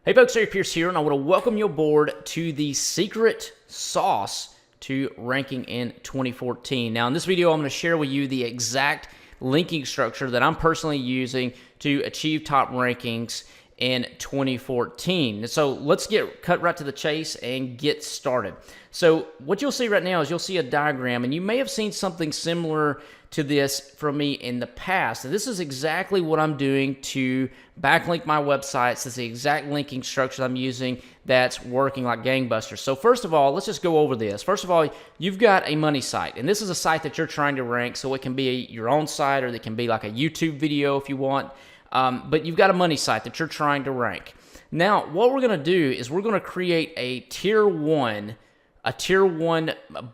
Hey folks, Eric Pierce here, and I want to welcome you aboard to the secret sauce to ranking in 2014. Now, in this video, I'm going to share with you the exact linking structure that I'm personally using to achieve top rankings in 2014. So let's cut right to the chase and get started. So what you'll see right now is you'll see a diagram, and you may have seen something similar to this from me in the past. And this is exactly what I'm doing to backlink my websites. This is the exact linking structure I'm using that's working like gangbusters. So first of all, let's just go over this. First of all, you've got a money site, and this is a site that you're trying to rank, so it can be your own site, or it can be like a YouTube video if you want. But you've got a money site that you're trying to rank. Now, what we're going to do is we're going to create a tier one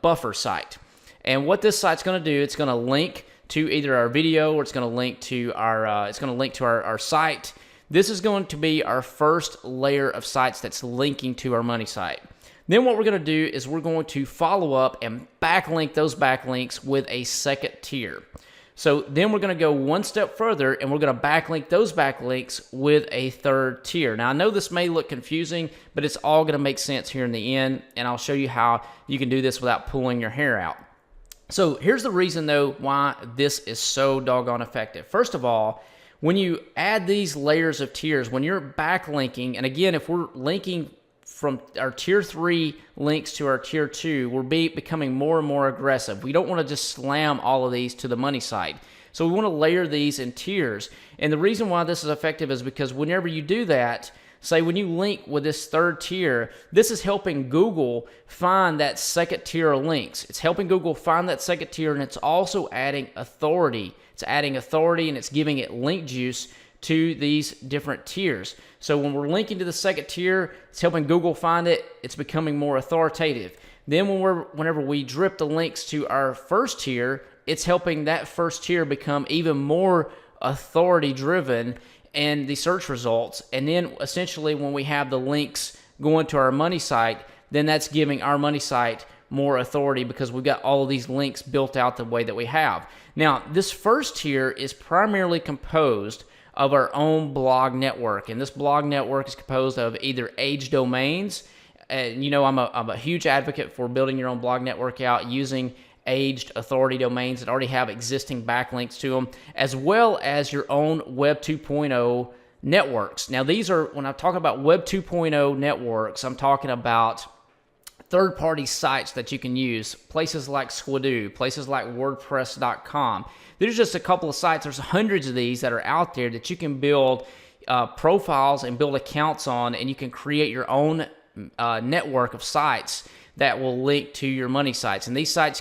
buffer site. And what this site's going to do, it's going to link to either our video or it's going to link to our site. This is going to be our first layer of sites that's linking to our money site. Then what we're going to do is we're going to follow up and backlink those backlinks with a second tier. So then we're going to go one step further, and we're going to backlink those backlinks with a third tier. Now, I know this may look confusing, but it's all going to make sense here in the end, and I'll show you how you can do this without pulling your hair out. So here's the reason, though, why this is so doggone effective. First of all, when you add these layers of tiers, when you're backlinking, and again, if we're linking from our tier 3 links to our tier 2, we're becoming more and more aggressive. We don't want to just slam all of these to the money site. So we want to layer these in tiers. And the reason why this is effective is because whenever you do that, say when you link with this third tier, this is helping Google find that second tier of links. It's helping Google find that second tier, and it's also adding authority. It's adding authority, and it's giving it link juice to these different tiers. So when we're linking to the second tier, it's helping Google find it. It's becoming more authoritative. Then whenever we drip the links to our first tier, it's helping that first tier become even more authority-driven in the search results. And then essentially when we have the links going to our money site, then that's giving our money site more authority because we've got all of these links built out the way that we have. Now, this first tier is primarily composed of our own blog network, and this blog network is composed of either age domains. And you know, I'm a huge advocate for building your own blog network out using aged authority domains that already have existing backlinks to them, as well as your own Web 2.0 networks. Now, these are, when I talk about Web 2.0 networks, I'm talking about third-party sites that you can use, places like Squidoo, places like WordPress.com. There's just a couple of sites. There's hundreds of these that are out there that you can build profiles and build accounts on, and you can create your own network of sites that will link to your money sites. And these sites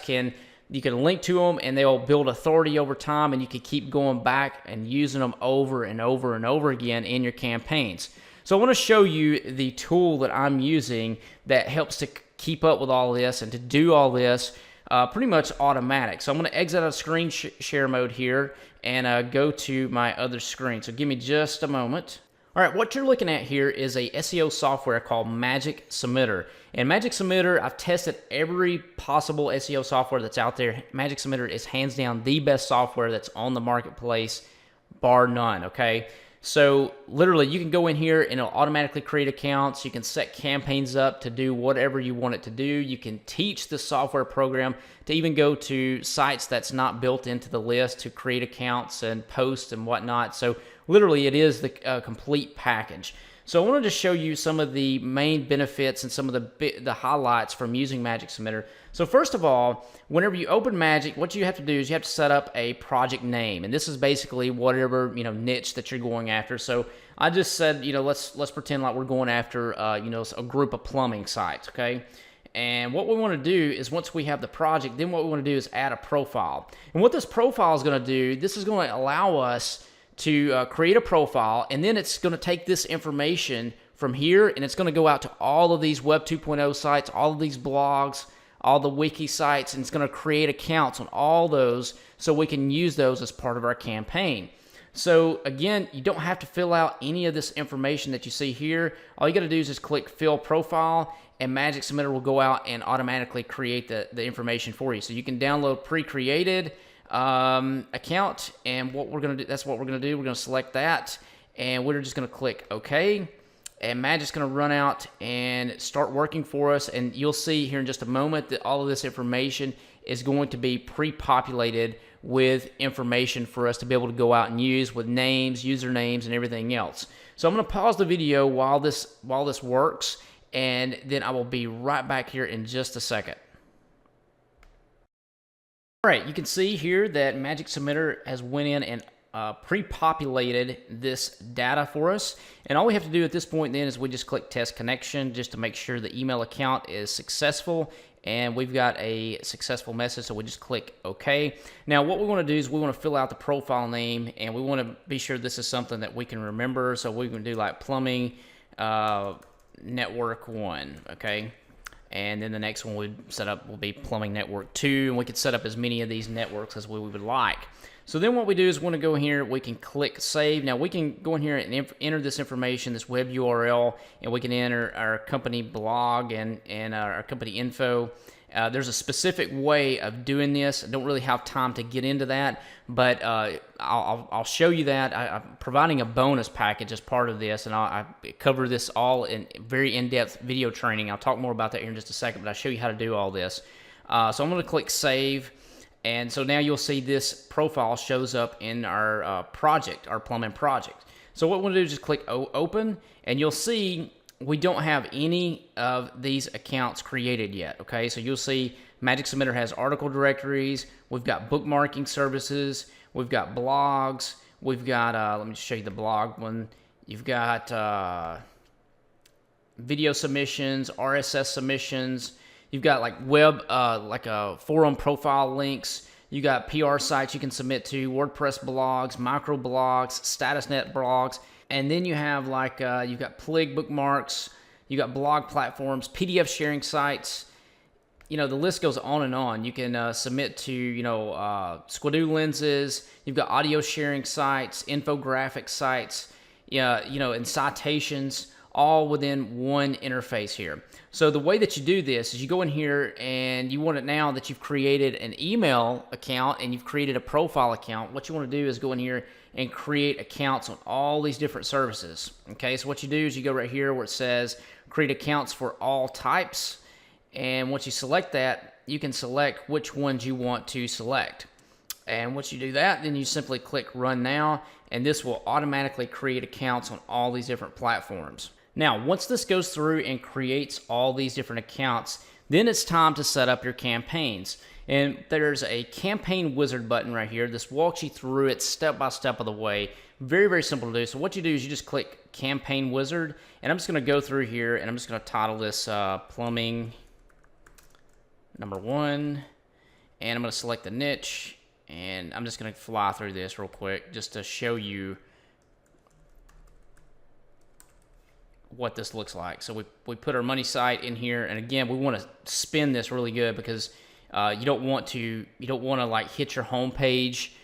you can link to them, and they'll build authority over time, and you can keep going back and using them over and over and over again in your campaigns. So I want to show you the tool that I'm using that helps to keep up with all this and to do all this pretty much automatic. So I'm going to exit out of screen share mode here and go to my other screen. So give me just a moment. All right, what you're looking at here is a SEO software called Magic Submitter. And Magic Submitter, I've tested every possible SEO software that's out there. Magic Submitter is hands down the best software that's on the marketplace, bar none, okay? So literally, you can go in here and it'll automatically create accounts. You can set campaigns up to do whatever you want it to do. You can teach the software program to even go to sites that's not built into the list to create accounts and posts and whatnot. So literally, it is the complete package. So I wanted to show you some of the main benefits and some of the highlights from using Magic Submitter. So first of all, whenever you open Magic, what you have to do is you have to set up a project name, and this is basically whatever niche that you're going after. So I just said, let's pretend like we're going after a group of plumbing sites, okay? And what we want to do is once we have the project, then what we want to do is add a profile. And what this profile is going to do, this is going to allow us to create a profile, and then it's going to take this information from here, and it's going to go out to all of these Web 2.0 sites, all of these blogs, all the wiki sites, and it's going to create accounts on all those so we can use those as part of our campaign. So again, you don't have to fill out any of this information that you see here. All you got to do is just click Fill Profile, and Magic Submitter will go out and automatically create the information for you. So you can download pre-created account, and what we're going to do, that's what we're going to do. We're going to select that, and we're just going to click OK. and Magic's going to run out and start working for us. And you'll see here in just a moment that all of this information is going to be pre-populated with information for us to be able to go out and use with names, usernames, and everything else. So I'm going to pause the video while this works, and then I will be right back here in just a second. All right, you can see here that Magic Submitter has went in and pre-populated this data for us, and all we have to do at this point then is we just click test connection just to make sure the email account is successful, and we've got a successful message, so we just click OK. Now what we want to do is we want to fill out the profile name, and we want to be sure this is something that we can remember, so we can do like plumbing network 1, okay? And then the next one we set up will be plumbing network 2, and we could set up as many of these networks as we would like. So then what we do is we want to go here, we can click save. Now we can go in here and enter this information, this web URL, and we can enter our company blog and our company info. There's a specific way of doing this. I don't really have time to get into that, but I'll show you that. I'm providing a bonus package as part of this, and I cover this all in very in-depth video training. I'll talk more about that here in just a second, but I'll show you how to do all this. So I'm going to click save. And so now you'll see this profile shows up in our project, our plumbing project. So what we'll do is just click open, and you'll see we don't have any of these accounts created yet, okay? So you'll see Magic Submitter has article directories, we've got bookmarking services, we've got blogs, we've got, let me just show you the blog one, you've got video submissions, RSS submissions, you've got like web, like a forum profile links. You got PR sites you can submit to, WordPress blogs, micro blogs, StatusNet blogs, and then you have like you've got Plig bookmarks, you got blog platforms, PDF sharing sites. You know, the list goes on and on. You can submit to Squidoo lenses. You've got audio sharing sites, infographic sites, and citations, all within one interface here. So the way that you do this is you go in here and you want it now that you've created an email account and you've created a profile account. What you want to do is go in here and create accounts on all these different services. Okay, so what you do is you go right here where it says create accounts for all types. And once you select that, you can select which ones you want to select. And once you do that, then you simply click run now, and this will automatically create accounts on all these different platforms. Now, once this goes through and creates all these different accounts, then it's time to set up your campaigns. And there's a campaign wizard button right here. This walks you through it step by step of the way. Very, very simple to do. So what you do is you just click campaign wizard, and I'm just going to go through here and I'm just going to title this plumbing number 1, and I'm going to select the niche, and I'm just going to fly through this real quick just to show you what this looks like. So we put our money site in here, and again, we want to spin this really good because you don't want to like hit your home page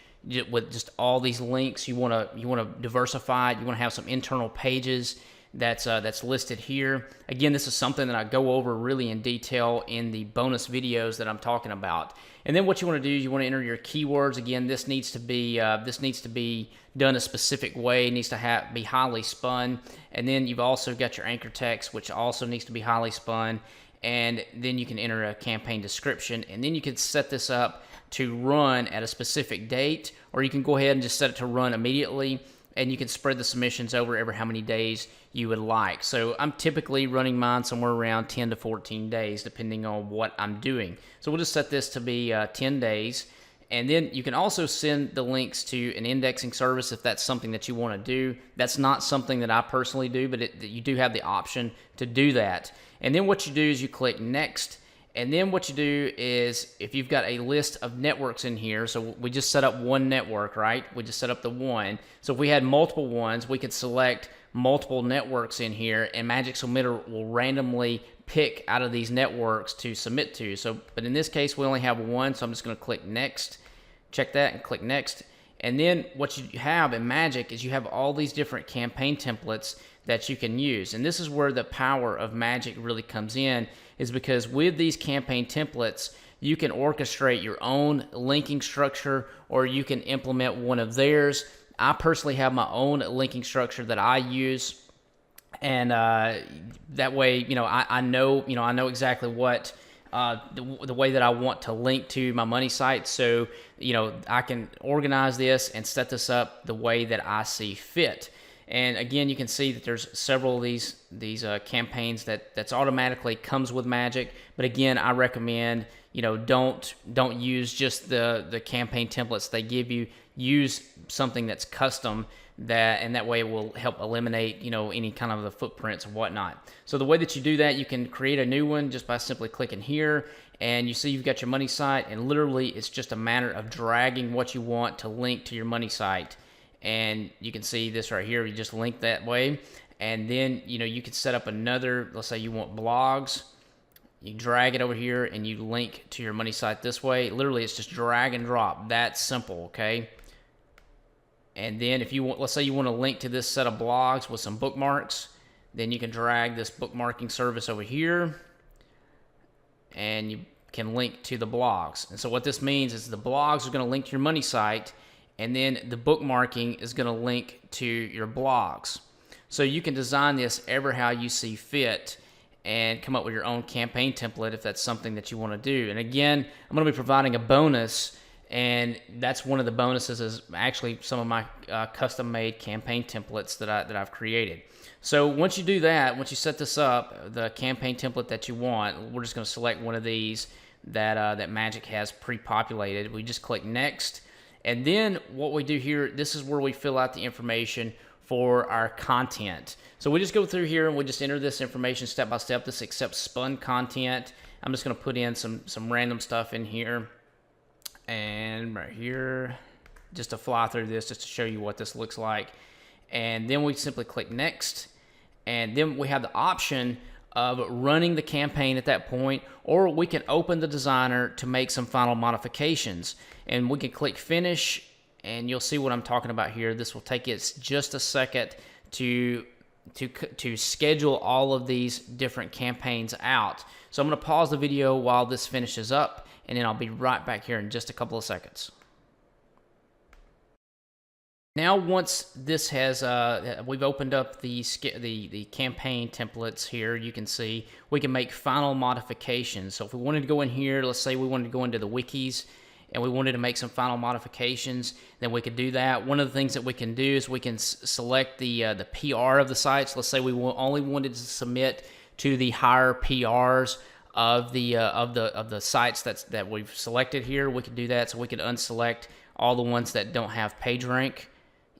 with just all these links. You want to diversify it. You want to have some internal pages that's listed here. Again, this is something that I go over really in detail in the bonus videos that I'm talking about. And then what you want to do is you want to enter your keywords. Again, this needs to be done a specific way. It needs to be highly spun. And then you've also got your anchor text, which also needs to be highly spun. And then you can enter a campaign description, and then you can set this up to run at a specific date, or you can go ahead and just set it to run immediately, and you can spread the submissions over every how many days you would like. So I'm typically running mine somewhere around 10 to 14 days, depending on what I'm doing. So we'll just set this to be 10 days. And then you can also send the links to an indexing service if that's something that you want to do. That's not something that I personally do, but you do have the option to do that. And then what you do is you click next. And then what you do is if you've got a list of networks in here, so we just set up one network, right? We just set up the one. So if we had multiple ones, we could select multiple networks in here, and Magic Submitter will randomly pick out of these networks to submit to. But in this case, we only have one, so I'm just going to click next. Check that and click next. And then what you have in Magic is you have all these different campaign templates that you can use. And this is where the power of Magic really comes in, is because with these campaign templates, you can orchestrate your own linking structure, or you can implement one of theirs. I personally have my own linking structure that I use, and that way, I know, I know exactly what the way that I want to link to my money site. So, I can organize this and set this up the way that I see fit. And again, you can see that there's several of these campaigns that's automatically comes with Magic. But again, I recommend, don't use just the campaign templates they give you. Use something that's custom, and that way it will help eliminate, any kind of the footprints and whatnot. So the way that you do that, you can create a new one just by simply clicking here, and you see you've got your money site, and literally it's just a matter of dragging what you want to link to your money site. And you can see this right here, you just link that way, and then you can set up another. Let's say you want blogs, you drag it over here and you link to your money site this way. Literally it's just drag and drop, that simple. Okay, and then if you want, let's say you want to link to this set of blogs with some bookmarks, then you can drag this bookmarking service over here and you can link to the blogs. And so what this means is the blogs are going to link to your money site, and then the bookmarking is going to link to your blogs. So you can design this ever how you see fit and come up with your own campaign template if that's something that you want to do. And again, I'm going to be providing a bonus, and that's one of the bonuses is actually some of my custom-made campaign templates that I've created. So once you do that, once you set this up, the campaign template that you want, we're just going to select one of these that Magic has pre-populated. We just click Next. And then what we do here, this is where we fill out the information for our content. So we just go through here and we just enter this information step by step. This accepts spun content. I'm just going to put in some random stuff in here. And right here, just to fly through this, just to show you what this looks like. And then we simply click Next. And then we have the option of running the campaign at that point, or we can open the designer to make some final modifications. And we can click Finish, and you'll see what I'm talking about here. This will take us just a second to schedule all of these different campaigns out. So I'm going to pause the video while this finishes up, and then I'll be right back here in just a couple of seconds. Now, once this has, we've opened up the campaign templates here, you can see we can make final modifications. So if we wanted to go in here, let's say we wanted to go into the wikis and we wanted to make some final modifications, then we could do that. One of the things that we can do is we can select the PR of the sites. Let's say we only wanted to submit to the higher PRs of the sites that we've selected here. We could do that, so we could unselect all the ones that don't have page rank.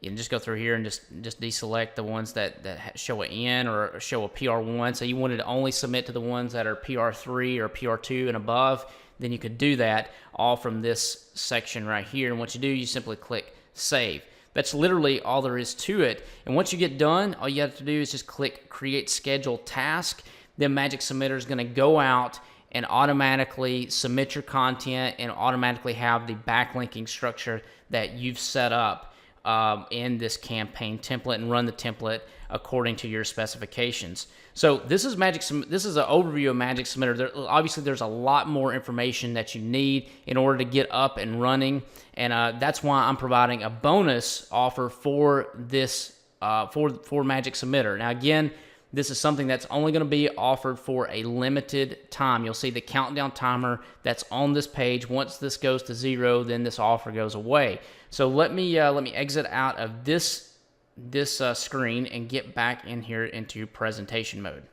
You can just go through here and just deselect the ones that show an N or show a PR1. So you wanted to only submit to the ones that are PR3 or PR2 and above, then you could do that all from this section right here. And what you do, you simply click Save. That's literally all there is to it. And once you get done, all you have to do is just click Create Schedule Task. Then Magic Submitter is going to go out and automatically submit your content and automatically have the backlinking structure that you've set up in this campaign template, and run the template according to your specifications. So this is This is an overview of Magic Submitter. Obviously, there's a lot more information that you need in order to get up and running, and that's why I'm providing a bonus offer for this for Magic Submitter. Now, again, this is something that's only going to be offered for a limited time. You'll see the countdown timer that's on this page. Once this goes to 0, then this offer goes away. So let me exit out of this screen and get back in here into presentation mode.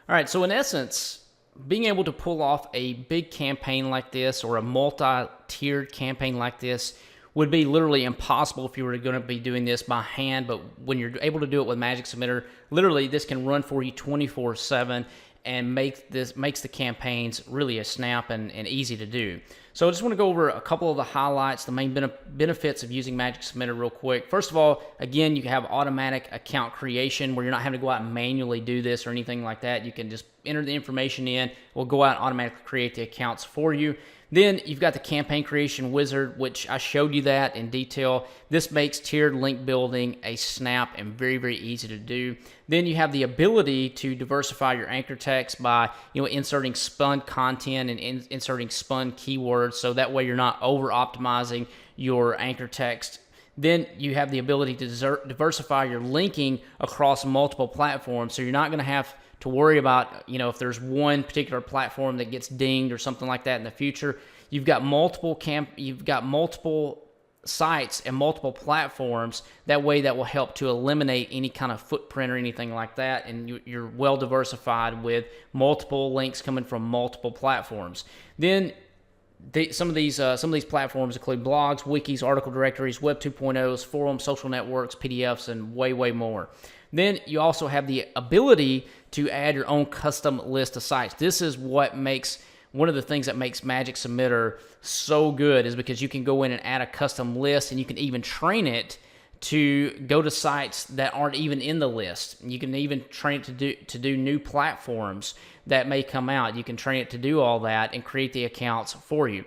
All right, so in essence, being able to pull off a big campaign like this or a multi-tiered campaign like this would be literally impossible if you were going to be doing this by hand. But when you're able to do it with Magic Submitter, literally this can run for you 24/7 and makes the campaigns really a snap and easy to do. So I just want to go over a couple of the highlights, the main benefits of using Magic Submitter real quick. First of all, again, you have automatic account creation where you're not having to go out and manually do this or anything like that. You can just enter the information in. We'll go out and automatically create the accounts for you. Then you've got the campaign creation wizard, which I showed you that in detail. This makes tiered link building a snap and very, very easy to do. Then you have the ability to diversify your anchor text by inserting spun content and inserting spun keywords, so that way you're not over optimizing your anchor text. then you have the ability to diversify your linking across multiple platforms. So you're not going to have to worry about, if there's one particular platform that gets dinged or something like that in the future. You've got multiple sites and multiple platforms. That way, that will help to eliminate any kind of footprint or anything like that, and you're well diversified with multiple links coming from multiple platforms. Then some of these platforms include blogs, wikis, article directories, Web 2.0s, forums, social networks, PDFs, and way more. Then you also have the ability to add your own custom list of sites. This is one of the things that makes Magic Submitter so good, is because you can go in and add a custom list, and you can even train it to go to sites that aren't even in the list. You can even train it to do new platforms that may come out. You can train it to do all that and create the accounts for you.